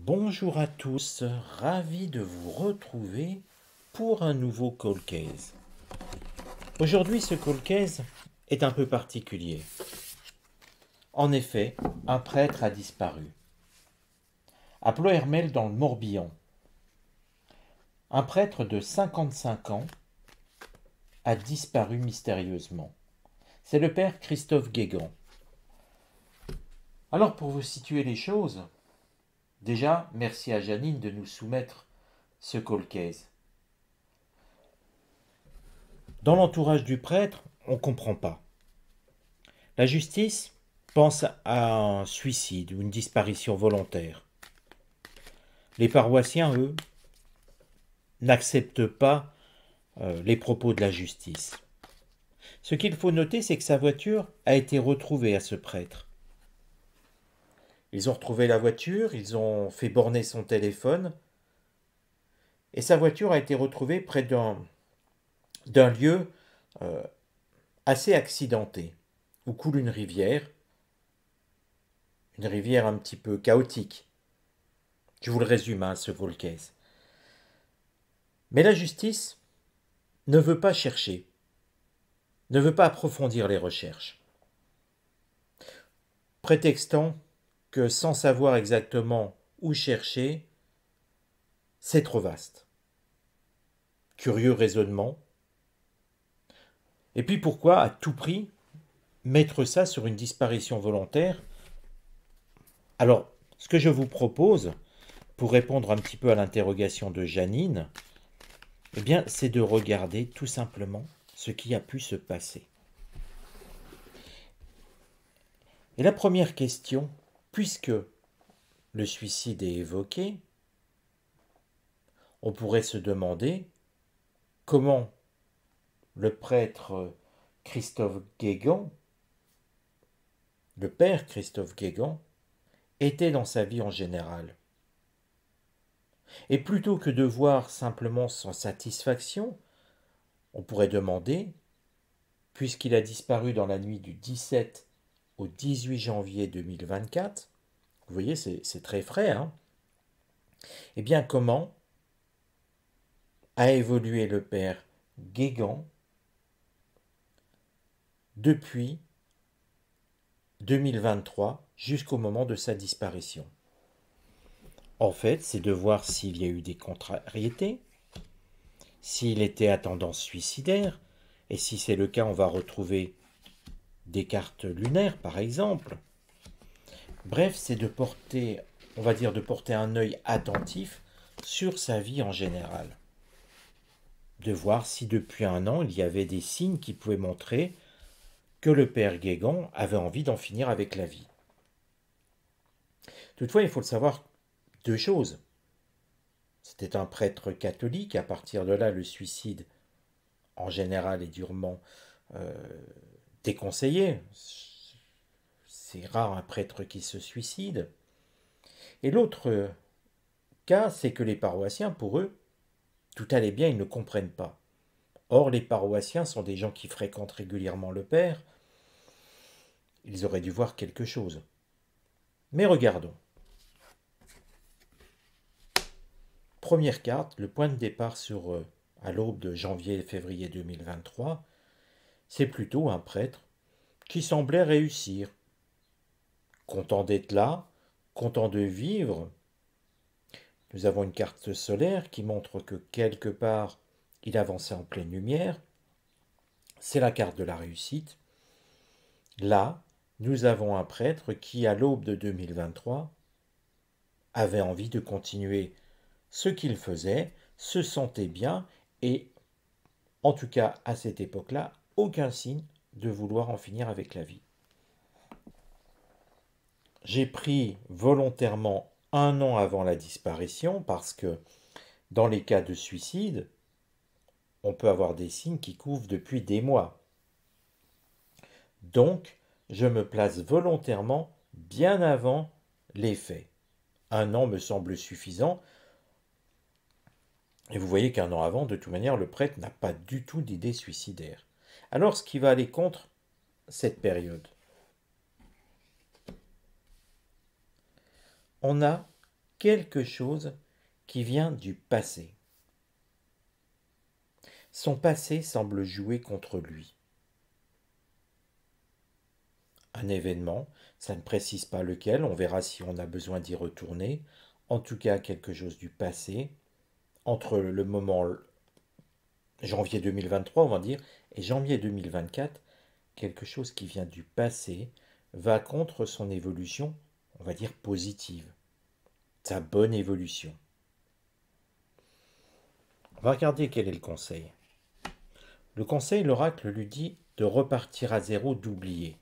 Bonjour à tous, ravi de vous retrouver pour un nouveau Call Case. Aujourd'hui, ce Call Case est un peu particulier. En effet, un prêtre a disparu. À Ploërmel, dans le Morbihan, un prêtre de 55 ans a disparu mystérieusement. C'est le père Christophe Guégan. Alors, pour vous situer les choses, déjà, merci à Janine de nous soumettre ce Call Case. Dans l'entourage du prêtre, on ne comprend pas. La justice pense à un suicide ou une disparition volontaire. Les paroissiens, eux, n'acceptent pas les propos de la justice. Ce qu'il faut noter, c'est que sa voiture a été retrouvée à ce prêtre. Ils ont retrouvé la voiture, ils ont fait borner son téléphone, et sa voiture a été retrouvée près d'un lieu assez accidenté, où coule une rivière un petit peu chaotique. Je vous le résume, ce Call Case. Mais la justice ne veut pas chercher, ne veut pas approfondir les recherches, prétextant que sans savoir exactement où chercher, c'est trop vaste. Curieux raisonnement. Et puis pourquoi, à tout prix, mettre ça sur une disparition volontaire? Alors, ce que je vous propose, pour répondre un petit peu à l'interrogation de Janine, eh bien, c'est de regarder tout simplement ce qui a pu se passer. Et la première question, puisque le suicide est évoqué, on pourrait se demander comment le prêtre Christophe Guégan, le père Christophe Guégan, était dans sa vie en général. Et plutôt que de voir simplement sa satisfaction, on pourrait demander, puisqu'il a disparu dans la nuit du 17 au 18 janvier 2024, vous voyez, c'est très frais, eh bien, comment a évolué le père Guégan depuis 2023 jusqu'au moment de sa disparition? En fait, c'est de voir s'il y a eu des contrariétés, s'il était à tendance suicidaire, et si c'est le cas, on va retrouver des cartes lunaires, par exemple. Bref, c'est de porter, on va dire, de porter un œil attentif sur sa vie en général. De voir si depuis un an, il y avait des signes qui pouvaient montrer que le père Guégan avait envie d'en finir avec la vie. Toutefois, il faut le savoir, deux choses. C'était un prêtre catholique, à partir de là, le suicide, en général, est durement déconseillé. C'est rare un prêtre qui se suicide. Et l'autre cas, c'est que les paroissiens, pour eux, tout allait bien, ils ne comprennent pas. Or, les paroissiens sont des gens qui fréquentent régulièrement le père. Ils auraient dû voir quelque chose. Mais regardons. Première carte, le point de départ à l'aube de janvier et février 2023, c'est plutôt un prêtre qui semblait réussir. Content d'être là, content de vivre. Nous avons une carte solaire qui montre que quelque part, il avançait en pleine lumière. C'est la carte de la réussite. Là, nous avons un prêtre qui, à l'aube de 2023, avait envie de continuer ce qu'il faisait, se sentait bien et, en tout cas à cette époque-là, aucun signe de vouloir en finir avec la vie. J'ai pris volontairement un an avant la disparition parce que dans les cas de suicide, on peut avoir des signes qui couvrent depuis des mois. Donc, je me place volontairement bien avant les faits. Un an me semble suffisant. Et vous voyez qu'un an avant, de toute manière, le prêtre n'a pas du tout d'idée suicidaire. Alors, ce qui va aller contre cette période, on a quelque chose qui vient du passé. Son passé semble jouer contre lui. Un événement, ça ne précise pas lequel, on verra si on a besoin d'y retourner. En tout cas, quelque chose du passé, entre le moment janvier 2023, on va dire, et janvier 2024, quelque chose qui vient du passé va contre son évolution, on va dire positive, sa bonne évolution. On va regarder quel est le conseil. Le conseil, l'oracle lui dit de repartir à zéro, d'oublier.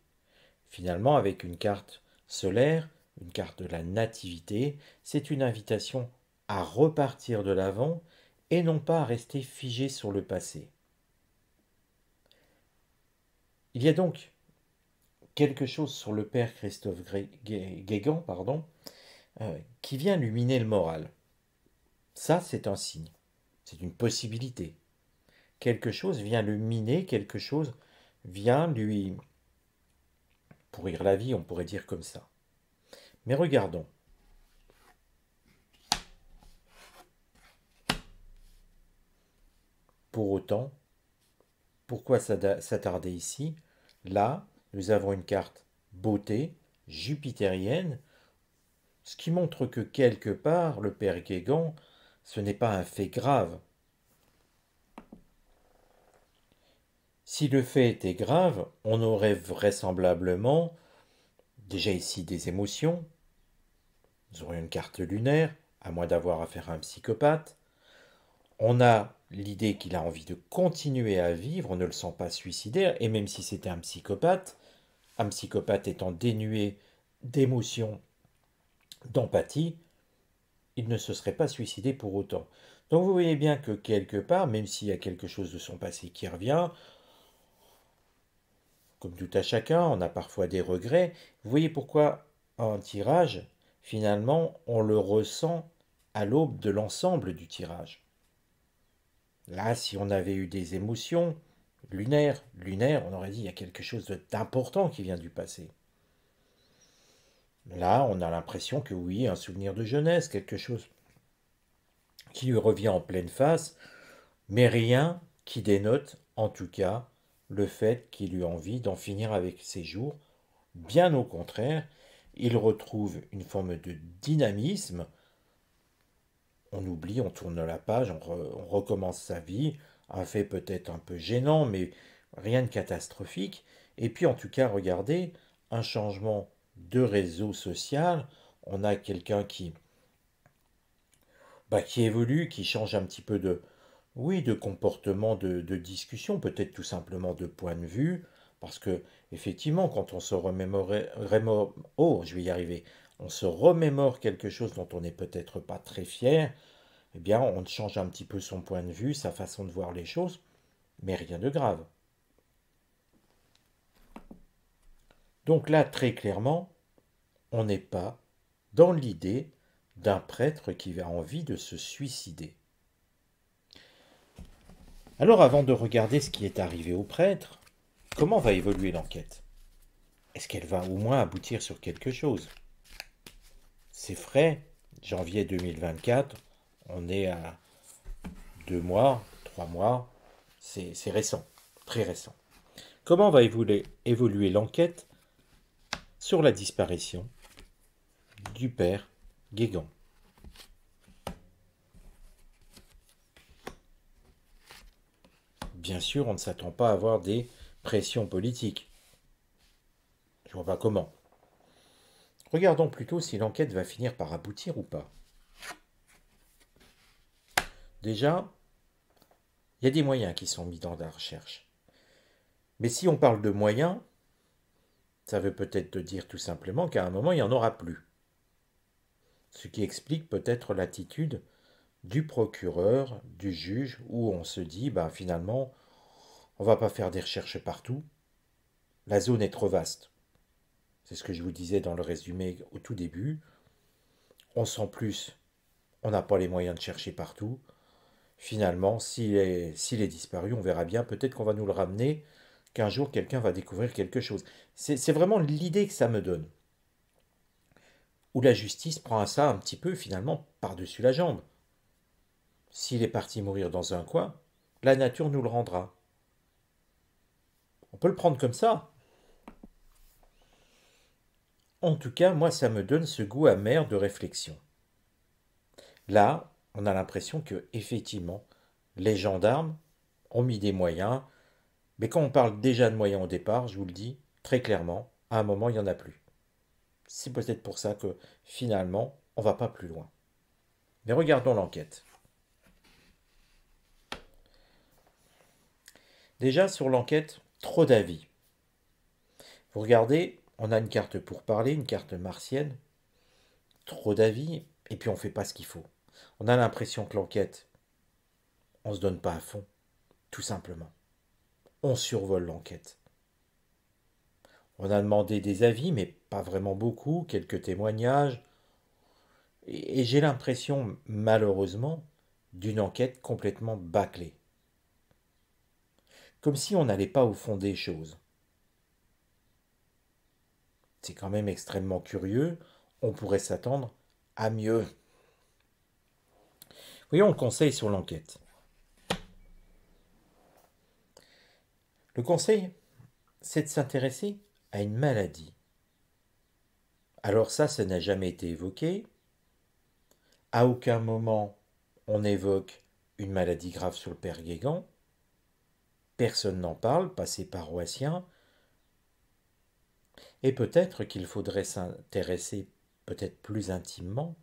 Finalement, avec une carte solaire, une carte de la nativité, c'est une invitation à repartir de l'avant et non pas à rester figé sur le passé. Il y a donc quelque chose sur le père Christophe Guégan, qui vient lui miner le moral. Ça, c'est un signe, c'est une possibilité. Quelque chose vient le miner, quelque chose vient lui pourrir la vie, on pourrait dire comme ça. Mais regardons. Pour autant, pourquoi s'attarder ici? Là, nous avons une carte beauté jupitérienne, ce qui montre que quelque part, le père Guégan, ce n'est pas un fait grave. Si le fait était grave, on aurait vraisemblablement déjà ici des émotions. Nous aurions une carte lunaire, à moins d'avoir affaire à un psychopathe. On a l'idée qu'il a envie de continuer à vivre, on ne le sent pas suicidaire, et même si c'était un psychopathe étant dénué d'émotions, d'empathie, il ne se serait pas suicidé pour autant. Donc vous voyez bien que quelque part, même s'il y a quelque chose de son passé qui revient, comme tout à chacun, on a parfois des regrets. Vous voyez pourquoi un tirage, finalement, on le ressent à l'aube de l'ensemble du tirage. Là, si on avait eu des émotions lunaires, on aurait dit il y a quelque chose d'important qui vient du passé. Là, on a l'impression que oui, un souvenir de jeunesse, quelque chose qui lui revient en pleine face, mais rien qui dénote, en tout cas, le fait qu'il eut envie d'en finir avec ses jours. Bien au contraire, il retrouve une forme de dynamisme. On oublie, on tourne la page, on recommence sa vie. Un fait peut-être un peu gênant, mais rien de catastrophique. Et puis en tout cas, regardez, un changement de réseau social. On a quelqu'un qui évolue, qui change un petit peu de comportement, de discussion, peut-être tout simplement de point de vue, parce que effectivement, quand on se je vais y arriver, on se remémore quelque chose dont on n'est peut-être pas très fier, eh bien, on change un petit peu son point de vue, sa façon de voir les choses, mais rien de grave. Donc là, très clairement, on n'est pas dans l'idée d'un prêtre qui a envie de se suicider. Alors avant de regarder ce qui est arrivé au prêtre, comment va évoluer l'enquête? Est-ce qu'elle va au moins aboutir sur quelque chose? C'est frais, janvier 2024, on est à 2 mois, 3 mois, c'est récent, très récent. Comment va évoluer l'enquête sur la disparition du père Guégan? Bien sûr, on ne s'attend pas à avoir des pressions politiques. Je vois pas comment. Regardons plutôt si l'enquête va finir par aboutir ou pas. Déjà, il y a des moyens qui sont mis dans la recherche. Mais si on parle de moyens, ça veut peut-être dire tout simplement qu'à un moment, il n'y en aura plus. Ce qui explique peut-être l'attitude du procureur, du juge, où on se dit, finalement, on ne va pas faire des recherches partout. La zone est trop vaste. C'est ce que je vous disais dans le résumé au tout début. On sent plus, on n'a pas les moyens de chercher partout. Finalement, s'il est disparu, on verra bien. Peut-être qu'on va nous le ramener, qu'un jour quelqu'un va découvrir quelque chose. C'est vraiment l'idée que ça me donne. où la justice prend ça un petit peu finalement par-dessus la jambe. S'il est parti mourir dans un coin, la nature nous le rendra. On peut le prendre comme ça. En tout cas, moi, ça me donne ce goût amer de réflexion. Là, on a l'impression que, effectivement, les gendarmes ont mis des moyens, mais quand on parle déjà de moyens au départ, je vous le dis très clairement, à un moment, il n'y en a plus. C'est peut-être pour ça que, finalement, on ne va pas plus loin. Mais regardons l'enquête. Déjà, sur l'enquête, trop d'avis. Vous regardez, on a une carte pour parler, une carte martienne, trop d'avis, et puis on ne fait pas ce qu'il faut. On a l'impression que l'enquête, on ne se donne pas à fond, tout simplement. On survole l'enquête. On a demandé des avis, mais pas vraiment beaucoup, quelques témoignages. Et j'ai l'impression, malheureusement, d'une enquête complètement bâclée. Comme si on n'allait pas au fond des choses. C'est quand même extrêmement curieux. On pourrait s'attendre à mieux. Voyons le conseil sur l'enquête. Le conseil, c'est de s'intéresser à une maladie. Alors ça n'a jamais été évoqué. À aucun moment on évoque une maladie grave sur le père Guégan. Personne n'en parle, pas ses paroissiens. Et peut-être qu'il faudrait s'intéresser peut-être plus intimement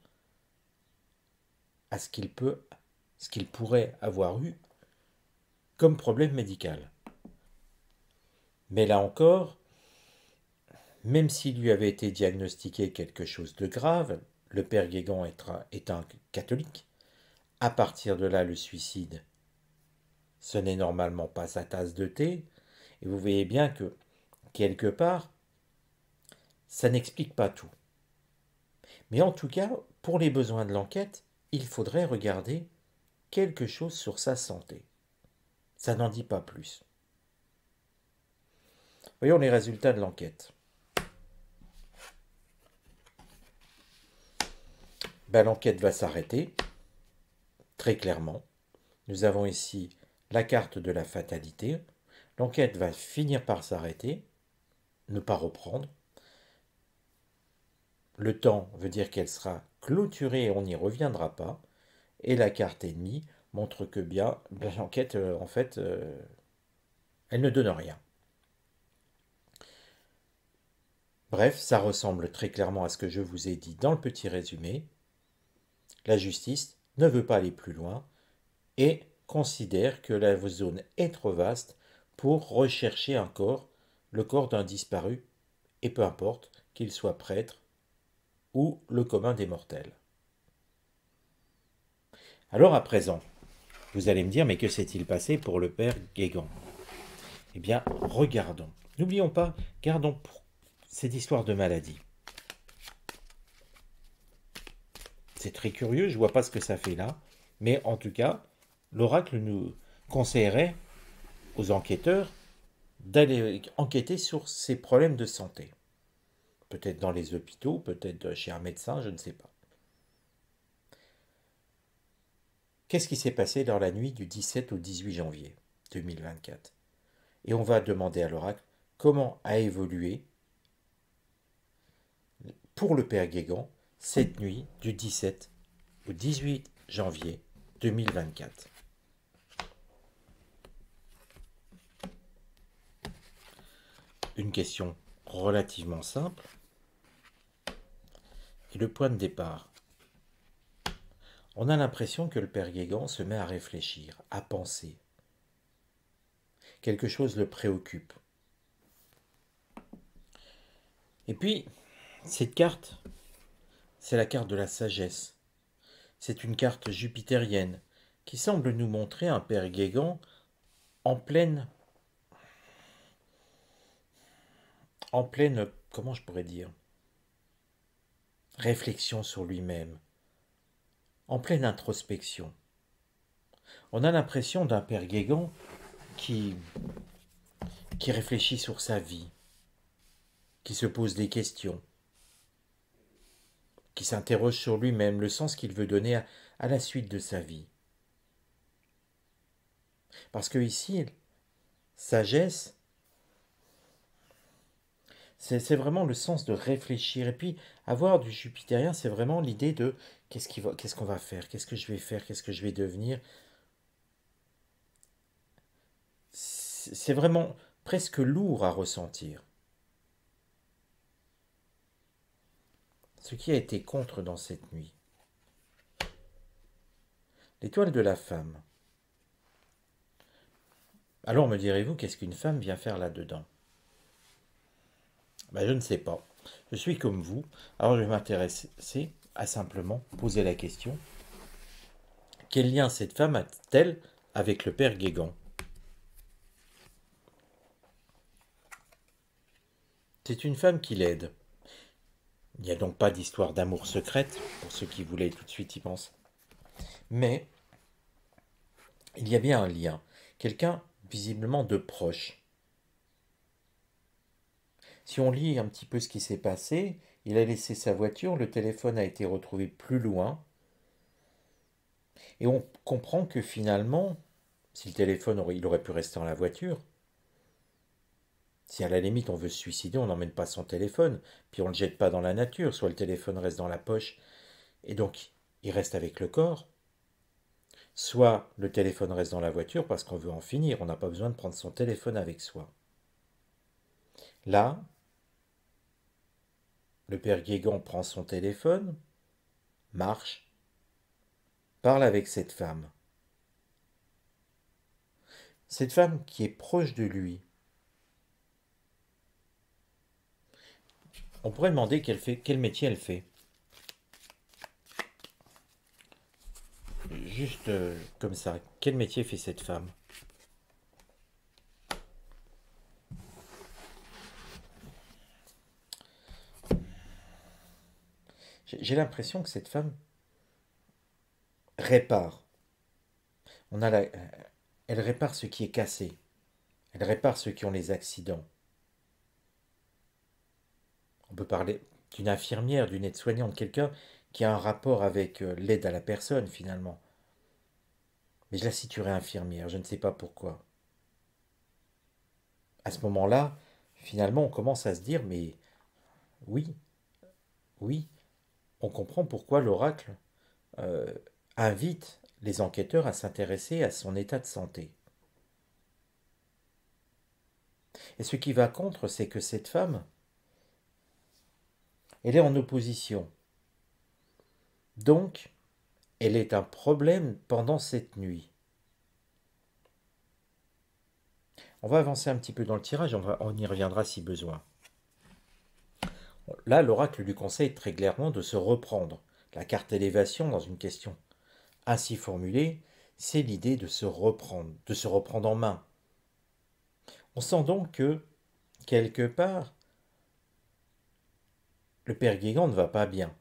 à ce qu'il pourrait avoir eu comme problème médical. Mais là encore, même s'il lui avait été diagnostiqué quelque chose de grave, le père Guégan est un catholique. À partir de là, le suicide, ce n'est normalement pas sa tasse de thé. Et vous voyez bien que, quelque part, ça n'explique pas tout. Mais en tout cas, pour les besoins de l'enquête, il faudrait regarder quelque chose sur sa santé. Ça n'en dit pas plus. Voyons les résultats de l'enquête. L'enquête va s'arrêter, très clairement. Nous avons ici la carte de la fatalité. L'enquête va finir par s'arrêter, ne pas reprendre. Le temps veut dire qu'elle sera clôturée et on n'y reviendra pas. Et la carte ennemie montre que bien l'enquête, en fait, elle ne donne rien. Bref, ça ressemble très clairement à ce que je vous ai dit dans le petit résumé. La justice ne veut pas aller plus loin et considère que la zone est trop vaste pour rechercher un corps, le corps d'un disparu, et peu importe qu'il soit prêtre ou le commun des mortels. Alors à présent, vous allez me dire, mais que s'est-il passé pour le père Guégan? Eh bien, regardons. N'oublions pas, gardons pour cette histoire de maladie. C'est très curieux, je ne vois pas ce que ça fait là, mais en tout cas, l'oracle nous conseillerait aux enquêteurs d'aller enquêter sur ces problèmes de santé. Peut-être dans les hôpitaux, peut-être chez un médecin, je ne sais pas. Qu'est-ce qui s'est passé dans la nuit du 17 au 18 janvier 2024? Et on va demander à l'oracle comment a évolué pour le père Guégan cette nuit du 17 au 18 janvier 2024. Une question relativement simple. Et le point de départ. On a l'impression que le père Guégan se met à réfléchir, à penser. Quelque chose le préoccupe. Et puis, cette carte, c'est la carte de la sagesse. C'est une carte jupitérienne qui semble nous montrer un père Guégan en pleine, comment je pourrais dire, réflexion sur lui-même, en pleine introspection. On a l'impression d'un père Guégan qui réfléchit sur sa vie, qui se pose des questions. qui s'interroge sur lui-même, le sens qu'il veut donner à la suite de sa vie. Parce que ici, sagesse, c'est vraiment le sens de réfléchir. Et puis, avoir du jupitérien, c'est vraiment l'idée de qu'est-ce qu'on va faire, qu'est-ce que je vais faire, qu'est-ce que je vais devenir. C'est vraiment presque lourd à ressentir. Ce qui a été contre dans cette nuit. L'étoile de la femme. Alors me direz-vous, qu'est-ce qu'une femme vient faire là-dedans? Ben, je ne sais pas. Je suis comme vous, alors je vais m'intéresser à simplement poser la question, quel lien cette femme a-t-elle avec le père Guégan? C'est une femme qui l'aide. Il n'y a donc pas d'histoire d'amour secrète, pour ceux qui voulaient tout de suite y penser. Mais il y a bien un lien, quelqu'un visiblement de proche. Si on lit un petit peu ce qui s'est passé, il a laissé sa voiture, le téléphone a été retrouvé plus loin, et on comprend que finalement, si le téléphone il aurait pu rester dans la voiture, si à la limite on veut se suicider, on n'emmène pas son téléphone, puis on ne le jette pas dans la nature, soit le téléphone reste dans la poche, et donc il reste avec le corps, soit le téléphone reste dans la voiture parce qu'on veut en finir, on n'a pas besoin de prendre son téléphone avec soi. Là, le père Guégan prend son téléphone, marche, parle avec cette femme. Cette femme qui est proche de lui. On pourrait demander quel métier elle fait. Juste comme ça, quel métier fait cette femme? J'ai l'impression que cette femme répare. On a la, Elle répare ce qui est cassé. Elle répare ceux qui ont les accidents. On peut parler d'une infirmière, d'une aide-soignante, quelqu'un qui a un rapport avec l'aide à la personne finalement. Mais je la situerai infirmière, je ne sais pas pourquoi. À ce moment-là, finalement, on commence à se dire, mais oui, oui, on comprend pourquoi l'oracle euh, invite les enquêteurs à s'intéresser à son état de santé. Et ce qui va contre, c'est que cette femme, elle est en opposition. Donc, elle est un problème pendant cette nuit. On va avancer un petit peu dans le tirage, on y reviendra si besoin. Là, l'oracle lui conseille très clairement de se reprendre. La carte élévation dans une question ainsi formulée, c'est l'idée de se reprendre en main. On sent donc que, quelque part, le père Guégan ne va pas bien.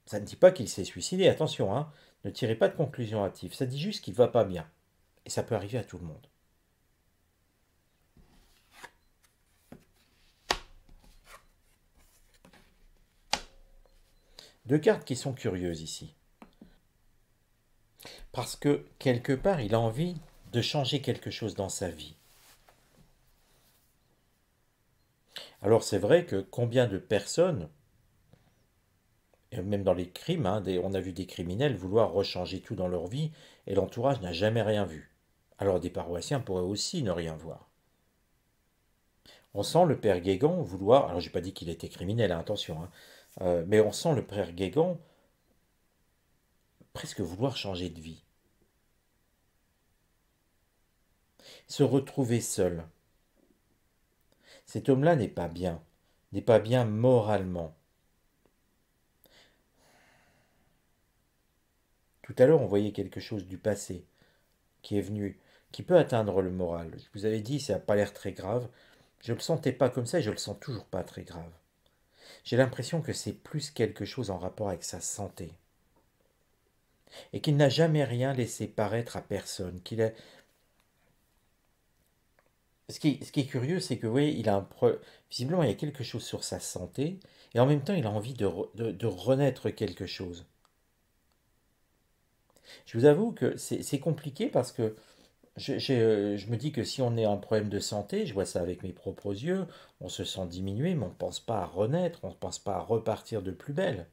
Ça ne dit pas qu'il s'est suicidé, attention, hein, ne tirez pas de conclusion hâtive, ça dit juste qu'il ne va pas bien. Et ça peut arriver à tout le monde. Deux cartes qui sont curieuses ici. Parce que, quelque part, il a envie de changer quelque chose dans sa vie. Alors c'est vrai que combien de personnes, et même dans les crimes, hein, on a vu des criminels vouloir rechanger tout dans leur vie, et l'entourage n'a jamais rien vu. Alors des paroissiens pourraient aussi ne rien voir. On sent le père Guégan vouloir, alors j'ai pas dit qu'il était criminel, hein, attention, hein, mais on sent le père Guégan presque vouloir changer de vie. Se retrouver seul. Cet homme-là n'est pas bien moralement. Tout à l'heure, on voyait quelque chose du passé qui est venu, qui peut atteindre le moral. Je vous avais dit, ça n'a pas l'air très grave. Je ne le sentais pas comme ça et je ne le sens toujours pas très grave. J'ai l'impression que c'est plus quelque chose en rapport avec sa santé. Et qu'il n'a jamais rien laissé paraître à personne. Ce qui est curieux, c'est que oui, visiblement, il y a quelque chose sur sa santé Et en même temps, il a envie de renaître quelque chose. Je vous avoue que c'est compliqué parce que je me dis que si on a un problème de santé, je vois ça avec mes propres yeux, on se sent diminué, mais on ne pense pas à renaître, on ne pense pas à repartir de plus belle.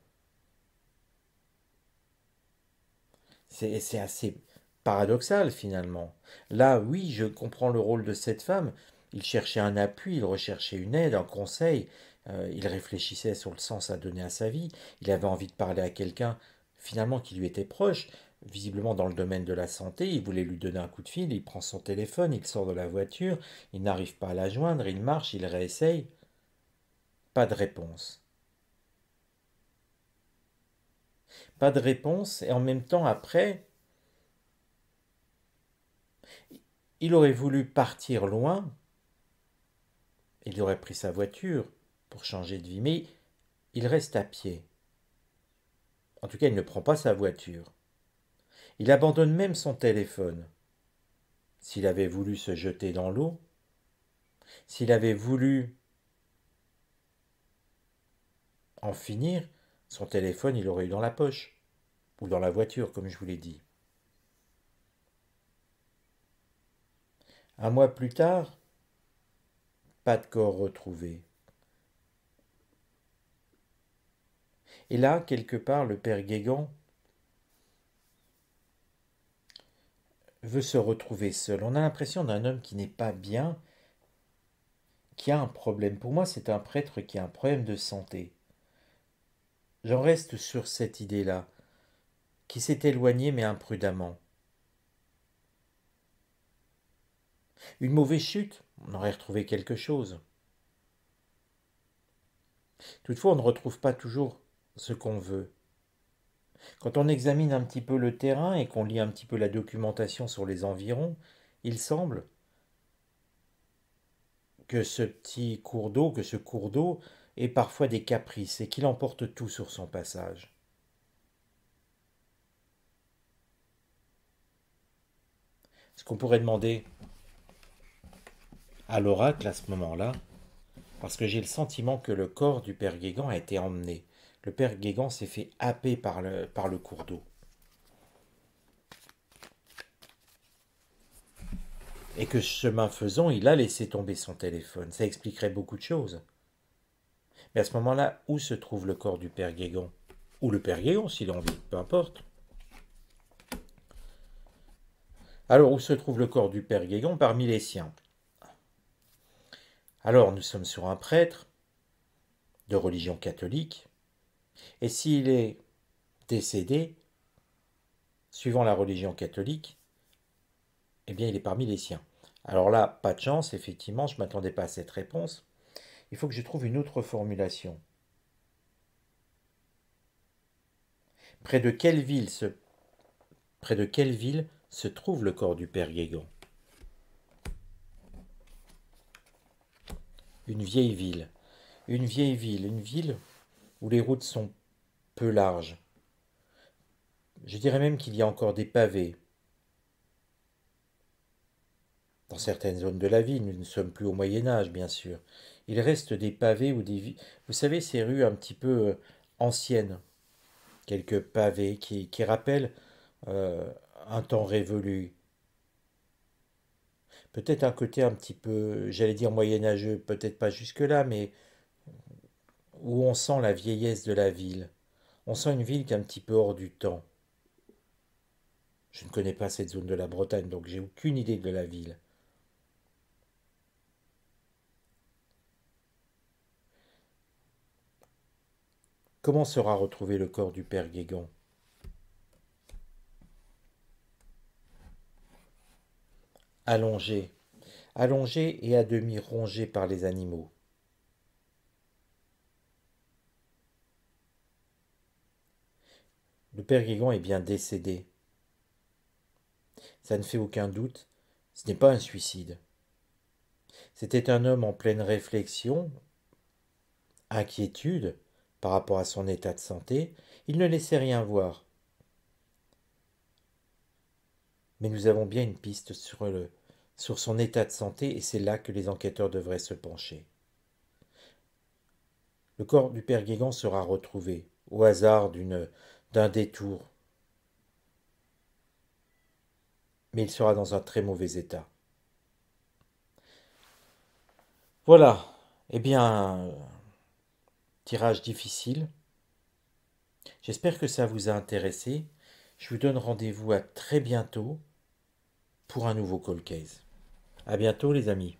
C'est assez paradoxal finalement. Là, oui, je comprends le rôle de cette femme. Il cherchait un appui, il recherchait une aide, un conseil. Il réfléchissait sur le sens à donner à sa vie. Il avait envie de parler à quelqu'un finalement qui lui était proche. Visiblement dans le domaine de la santé, il voulait lui donner un coup de fil, il prend son téléphone, il sort de la voiture, il n'arrive pas à la joindre, il marche, il réessaye. Pas de réponse. Pas de réponse, et en même temps après, il aurait voulu partir loin, il aurait pris sa voiture pour changer de vie, mais il reste à pied. En tout cas, il ne prend pas sa voiture. Il abandonne même son téléphone. S'il avait voulu se jeter dans l'eau, s'il avait voulu en finir, son téléphone, il aurait eu dans la poche, ou dans la voiture, comme je vous l'ai dit. Un mois plus tard, pas de corps retrouvé. Et là, quelque part, le père Guégan veut se retrouver seul. On a l'impression d'un homme qui n'est pas bien, qui a un problème. Pour moi, c'est un prêtre qui a un problème de santé. J'en reste sur cette idée-là, qui s'est éloigné mais imprudemment. Une mauvaise chute, on aurait retrouvé quelque chose. Toutefois, on ne retrouve pas toujours ce qu'on veut. Quand on examine un petit peu le terrain et qu'on lit un petit peu la documentation sur les environs, il semble que ce cours d'eau ait parfois des caprices et qu'il emporte tout sur son passage. Ce qu'on pourrait demander à l'oracle à ce moment-là, parce que j'ai le sentiment que le corps du père Guégan a été emmené. Le père Guégan s'est fait happer par le cours d'eau. Et que chemin faisant, il a laissé tomber son téléphone. Ça expliquerait beaucoup de choses. Mais à ce moment-là, où se trouve le corps du père Guégan? Ou le père Guégan, s'il a envie, peu importe. Alors, où se trouve le corps du père Guégan parmi les siens? Alors, nous sommes sur un prêtre de religion catholique, et s'il est décédé, suivant la religion catholique, eh bien, il est parmi les siens. Alors là, pas de chance, effectivement, je ne m'attendais pas à cette réponse. Il faut que je trouve une autre formulation. Près de quelle ville se, près de quelle ville se trouve le corps du père Guégan? Une vieille ville. Une ville où les routes sont peu larges. Je dirais même qu'il y a encore des pavés. Dans certaines zones de la ville, nous ne sommes plus au Moyen Âge, bien sûr. Il reste des pavés ou des... Vous savez, ces rues un petit peu anciennes, quelques pavés qui rappellent euh, un temps révolu. Peut-être un côté un petit peu, j'allais dire moyenâgeux, peut-être pas jusque-là, mais où on sent la vieillesse de la ville. On sent une ville qui est un petit peu hors du temps. Je ne connais pas cette zone de la Bretagne, donc j'ai aucune idée de la ville. Comment sera retrouvé le corps du père Guégan? Allongé, allongé et à demi rongé par les animaux. Le père Guégan est bien décédé. Ça ne fait aucun doute, ce n'est pas un suicide. C'était un homme en pleine réflexion, inquiétude par rapport à son état de santé. Il ne laissait rien voir. Mais nous avons bien une piste sur son état de santé et c'est là que les enquêteurs devraient se pencher. Le corps du père Guégan sera retrouvé au hasard d'un détour, mais il sera dans un très mauvais état. Voilà. Eh bien, tirage difficile. J'espère que ça vous a intéressé. Je vous donne rendez-vous à très bientôt pour un nouveau Call Case. À bientôt les amis.